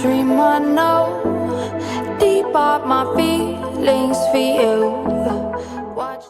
dream I know, deep up my feelings for you. Watch.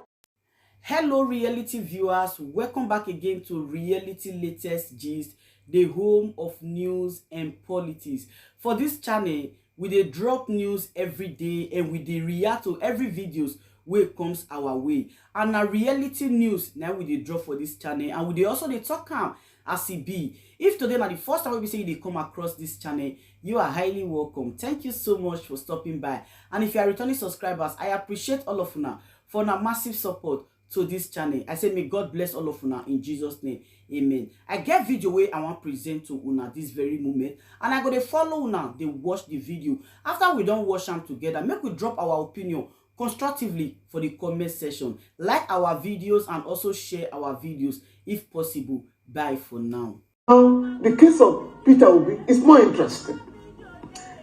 Hello reality viewers, welcome back again to Reality Latest Gist, the home of news and politics. For this channel, we dey drop news every day and we dey react to every videos wey comes our way. And na reality news now we dey drop for this channel, and we dey also dey talk am as e be. If today na the first time we say you dey come across this channel, you are highly welcome. Thank you so much for stopping by. And if you are returning subscribers, I appreciate all of una for una massive support to this channel. I say may God bless all of una in Jesus name, amen. I get video wey I want present to una this very moment, and I go dey follow una dey watch the video. After we don watch am together, make we drop our opinion constructively for the comment section. Like our videos and also share our videos if possible. Bye for now. The case of Peter Obi is more interesting.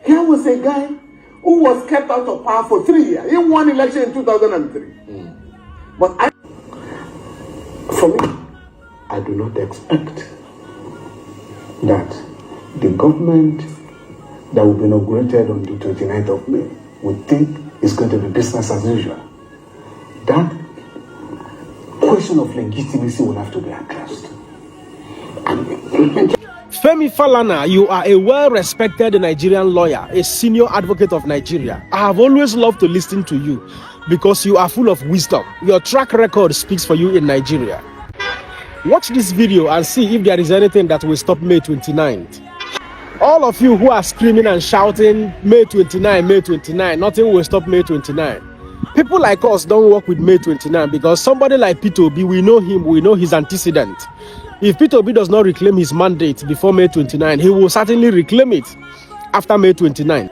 Here was a guy who was kept out of power for 3 years. He won election in 2003. But for me, I do not expect that the government that will be inaugurated on the 29th of May would think it's going to be business as usual. That question of legitimacy will have to be addressed. Femi Falana, you are a well-respected Nigerian lawyer, a senior advocate of Nigeria. I have always loved to listen to you because you are full of wisdom. Your track record speaks for you in Nigeria. Watch this video and see if there is anything that will stop May 29th. All of you who are screaming and shouting, May 29, May 29, nothing will stop May 29. People like us don't work with May 29 because somebody like Peter Obi, we know him, we know his antecedent. If Peter Obi does not reclaim his mandate before May 29, he will certainly reclaim it after May 29.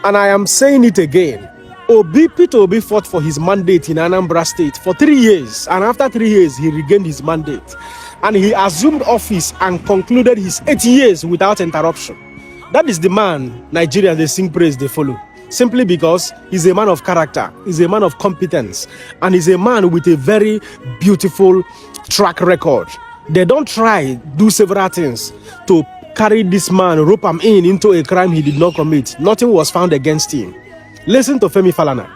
And I am saying it again. Peter Obi fought for his mandate in Anambra State for 3 years. And after 3 years, he regained his mandate. And he assumed office and concluded his 8 years without interruption. That is the man Nigerians, they sing praise, they follow. Simply because he's a man of character, he's a man of competence, and he's a man with a very beautiful track record. They don't try, do several things to carry this man, rope him into a crime he did not commit. Nothing was found against him. Listen to Femi Falana.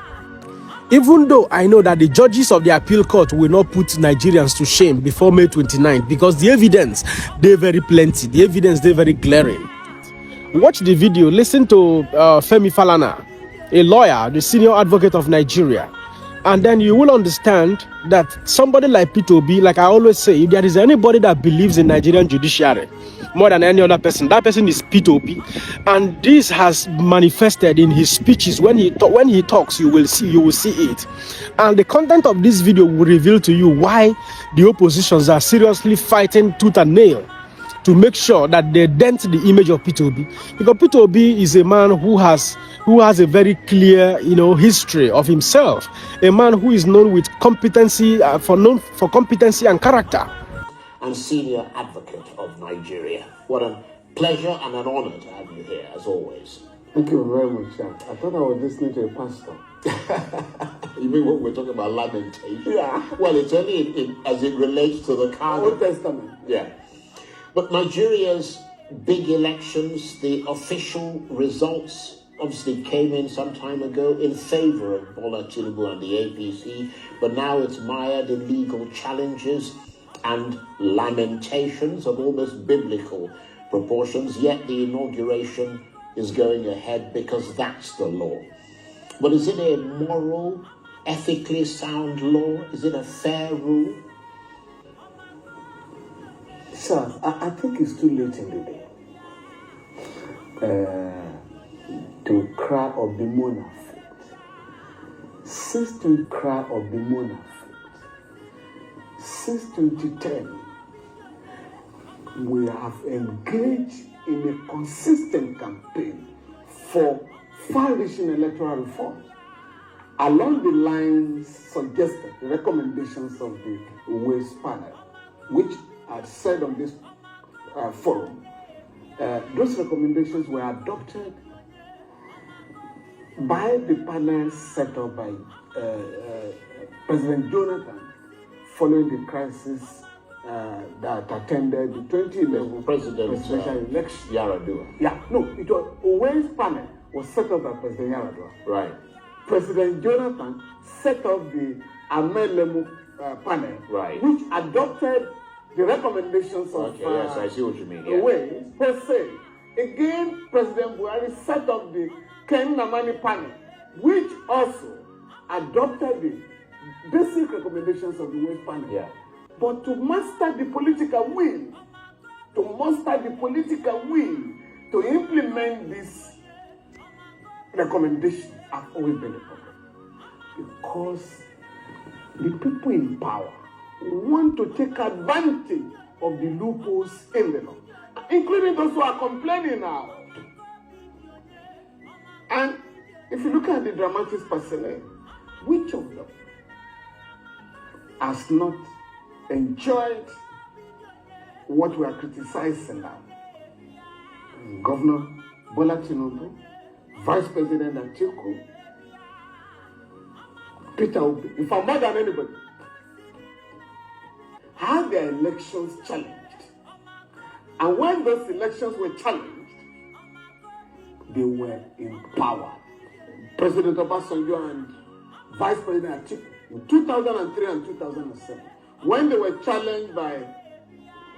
Even though I know that the judges of the appeal court will not put Nigerians to shame before May 29th because the evidence, they're very plenty. The evidence, they're very glaring. Watch the video. Listen to Femi Falana, a lawyer, the senior advocate of Nigeria. And then you will understand that somebody like Peter Obi, like I always say, if there is anybody that believes in Nigerian judiciary more than any other person, that person is Peter Obi. And this has manifested in his speeches. When he talks, you will see it. And the content of this video will reveal to you why the oppositions are seriously fighting tooth and nail to make sure that they dent the image of Peter Obi. Because Peter Obi is a man who has a very clear, history of himself. A man who is known with competency, for competency and character. And senior advocate of Nigeria. What a pleasure and an honor to have you here, as always. Thank you very much, sir. I thought I was listening to a pastor. You mean what we're talking about, lamentation? Yeah. Well, it's only as it relates to the canon. Old Testament. Yeah. But Nigeria's big elections, the official results obviously came in some time ago in favor of Bola Tinubu and the APC, but now it's mired in legal challenges and lamentations of almost biblical proportions, yet the inauguration is going ahead because that's the law. But is it a moral, ethically sound law? Is it a fair rule? Sir, I think it's too late in the day to cry or bemoan our fate. Since to cry or bemoan our fate, since 2010, we have engaged in a consistent campaign for far-reaching electoral reform along the lines suggested, the recommendations of the Ways panel, which I said on this forum. Those recommendations were adopted by the panel set up by President Jonathan following the crisis that attended the 2011 presidential election. Yaradua. Yeah, no, it was panel was set up by President Yar'Adua. Right. President Jonathan set up the Amelemu panel, Right. which adopted the recommendations of Okay, yes, I see what you mean. Yeah. Ways per se. Again, President Buhari set up the Ken Namani panel, which also adopted the basic recommendations of the Ways panel. Yeah. But to master the political will, to implement these recommendations have always been a problem. Because the people in power want to take advantage of the loopholes in the law, including those who are complaining now. And if you look at the dramatis personae, which of them has not enjoyed what we are criticizing now? Governor Bola Tinubu, Vice President Atiku, Peter Obi, in fact more than anybody, had their elections challenged. And when those elections were challenged, they were in power. President Obasanjo and Vice President Atiku in 2003 and 2007, when they were challenged by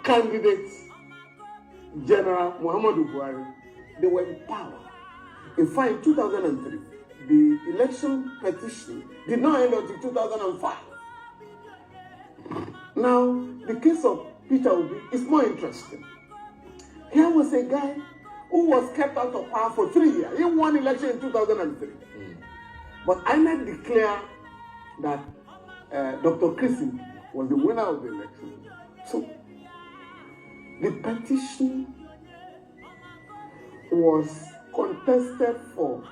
candidates General Muhammadu Buhari, they were in power. In fact, in 2003, the election petition did not end until 2005. Now, the case of Peter Obi is more interesting. Here was a guy who was kept out of power for 3 years. He won election in 2003. But INEC declared that Dr. Christie was the winner of the election. So, the petition was contested for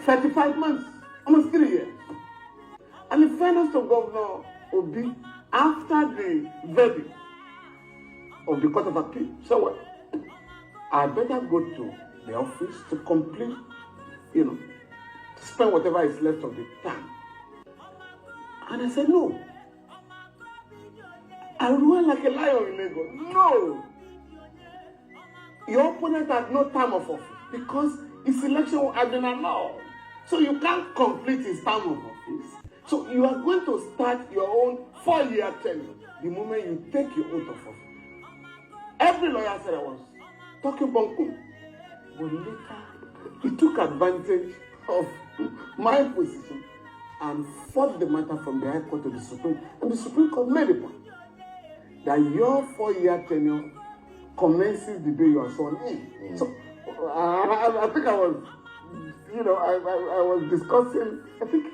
35 months, almost 3 years. And in fairness to Governor Obi, after the verdict of the Court of Appeal, so what? I better go to the office to complete, to spend whatever is left of the time. And I said, no. I run like a lion in Lagos. No. Your opponent had no term of office because his election had been annulled. So you can't complete his term of office. So you are going to start your own 4-year tenure the moment you take your oath of office. Every lawyer said I was talking bunkum. But later, he took advantage of my position and fought the matter from the High Court to the Supreme. And the Supreme Court made a point that your 4-year tenure commences the day you are sworn in. So I think I was, I was discussing, I think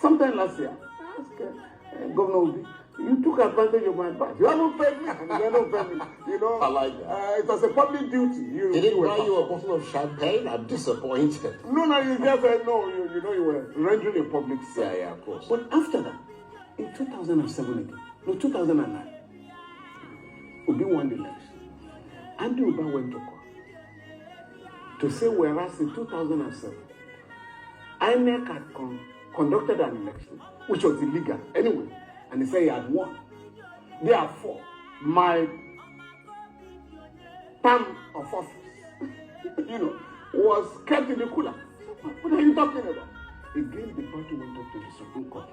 sometime last year, I asked Governor Obi, you took advantage of my advice. You haven't paid me. You haven't paid me. I like that. It was a public duty. Did it buy you a bottle of champagne? I'm disappointed. No, you just said no. You were rendering a public service. Yeah, of course. But after that, in 2007 again, 2009, Obi won the election. Andy Uba went to court to say whereas in 2007, INEC had conducted an election, which was illegal anyway, and he said he had won. Therefore, my term of office, was kept in the cooler. What are you talking about? Again, the party went up to the Supreme Court.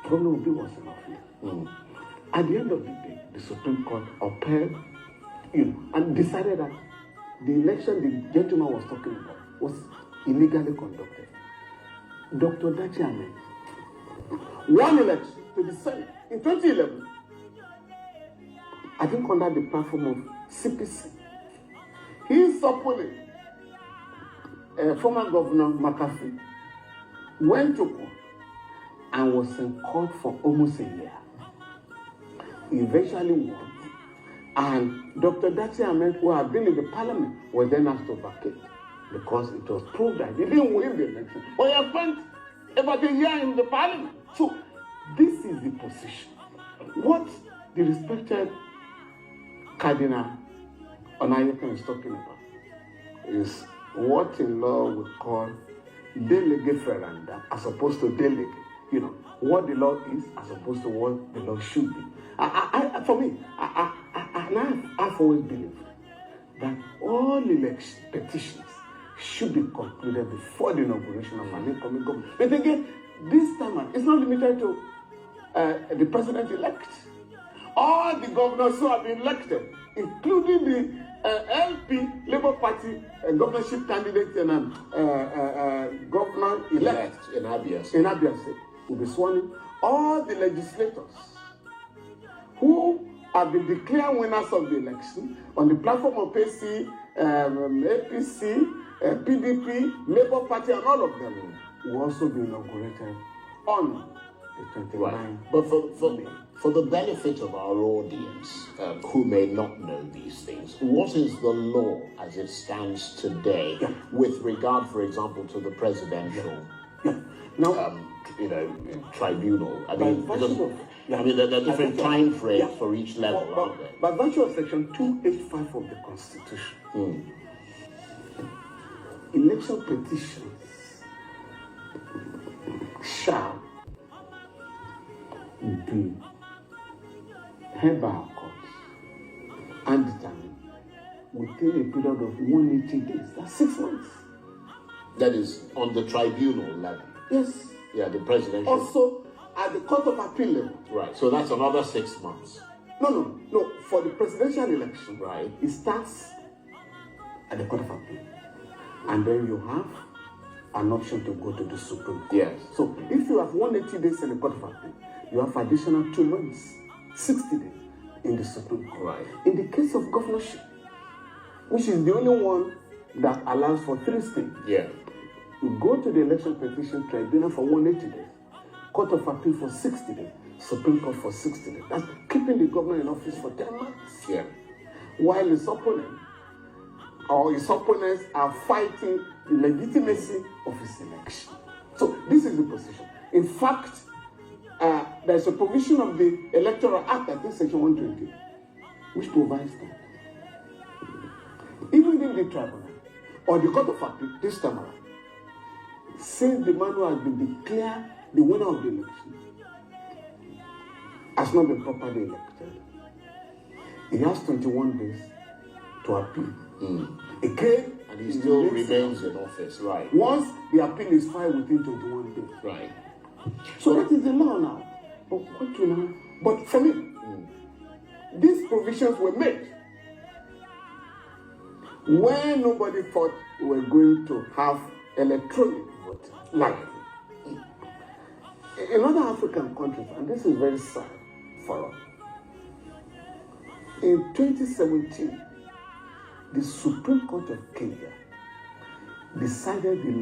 Governor Obi was in office. At the end of the day, the Supreme Court upheld, and decided that the election the gentleman was talking about was illegally conducted. Dr. Dachi Ahmed won election to the Senate in 2011. I think under the platform of CPC. His opponent, former Governor McAfee, went to court and was in court for almost a year. He eventually won. And Dr. Dachi Ahmed, who had been in the parliament, was then asked to vacate because it was proved that he didn't win the election. But he had spent about a year in the parliament. So this is the position. What the respected Cardinal Onayeka is talking about is what in law would call delegate ferenda as opposed to delegate. What the law is as opposed to what the law should be. For me, I've always believed that all election petitions should be concluded before the inauguration of an incoming government. But again, this time it's not limited to the president-elect. All the governors who have been elected, including the LP Labour Party governorship candidate and governor-elect in Abia State, will be sworn in. All the legislators who have been declared winners of the election on the platform of PC, APC, PDP, Labour Party, and all of them will also be inaugurated on the 29th. Right. But for the benefit of our audience who may not know these things, what is the law as it stands today with regard, for example, to the presidential Now, tribunal? I mean, there are different time frames for each level, aren't there? By virtue of Section 285 of the Constitution, election petitions shall be heard by our courts and determined within a period of 180 days. That's 6 months. That is on the tribunal level. Yes. Yeah, the presidential. Also, at the Court of Appeal level. Right. So that's another 6 months. No. For the presidential election, right, it starts at the Court of Appeal, and then you have an option to go to the Supreme Court. Yes. So if you have 180 days in the Court of Appeal, you have additional 2 months, 60 days in the Supreme Court. Right. In the case of governorship, which is the only one that allows for 3 states, you go to the election petition tribunal for 180 days, Court of Appeal for 60 days, Supreme Court for 60 days. That's keeping the governor in office for 10 months. Yeah. While his opponent or his opponents are fighting the legitimacy of his election. So this is the position. In fact, there's a provision of the Electoral Act, I think Section 120, which provides that even in the tribunal or the Court of Appeal this time around, since the man who has been declared the winner of the election has not been properly elected, he has 21 days to appeal. Again, and he still remains in office, right? Once the appeal is filed within 21 days. Right. So that is the law now. But for me, these provisions were made when nobody thought we were going to have electronic voting. Like in other African countries, and this is very sad for us, in 2017, the Supreme Court of Kenya decided the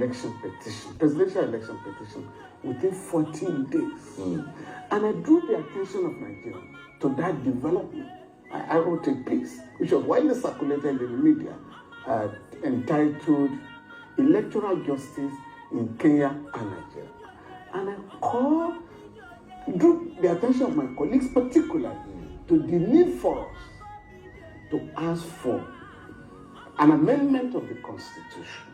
presidential election petition, within 14 days. And I drew the attention of Nigeria to that development. I wrote a piece, which was widely circulated in the media, entitled Electoral Justice in Kenya and Nigeria. And I drew the attention of my colleagues particularly to the need for us to ask for an amendment of the Constitution.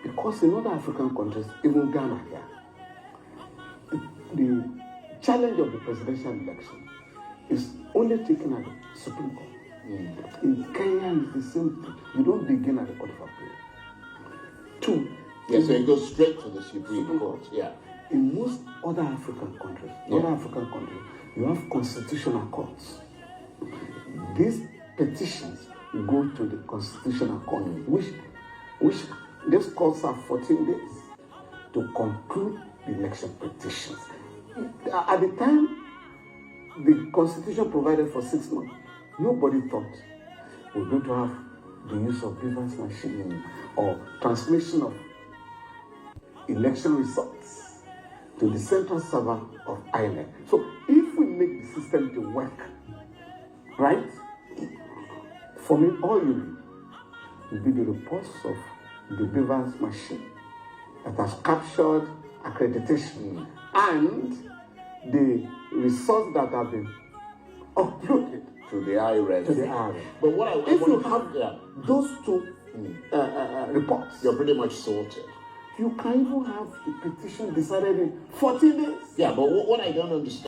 Because in other African countries, even Ghana here, the challenge of the presidential election is only taken at the Supreme Court. In Kenya, it's the same thing. You don't begin at the Court of Appeal. 2. Yes, so it goes straight to the Supreme Court. Yeah. In most other African countries, you have constitutional courts. These petitions go to the constitutional court, which these courts have 14 days to conclude the election petitions. At the time, the Constitution provided for 6 months. Nobody thought we're going to have the use of Gbas machine or transmission of election results to the central server of INEC. So if we make the system to work, right, for me, all you need will be the reports of the Gbas machine that has captured accreditation and the results that have been uploaded to the IRS. But if you have those 2 reports, you're pretty much sorted. You can even have the petition decided in 14 days. Yeah, but what I don't understand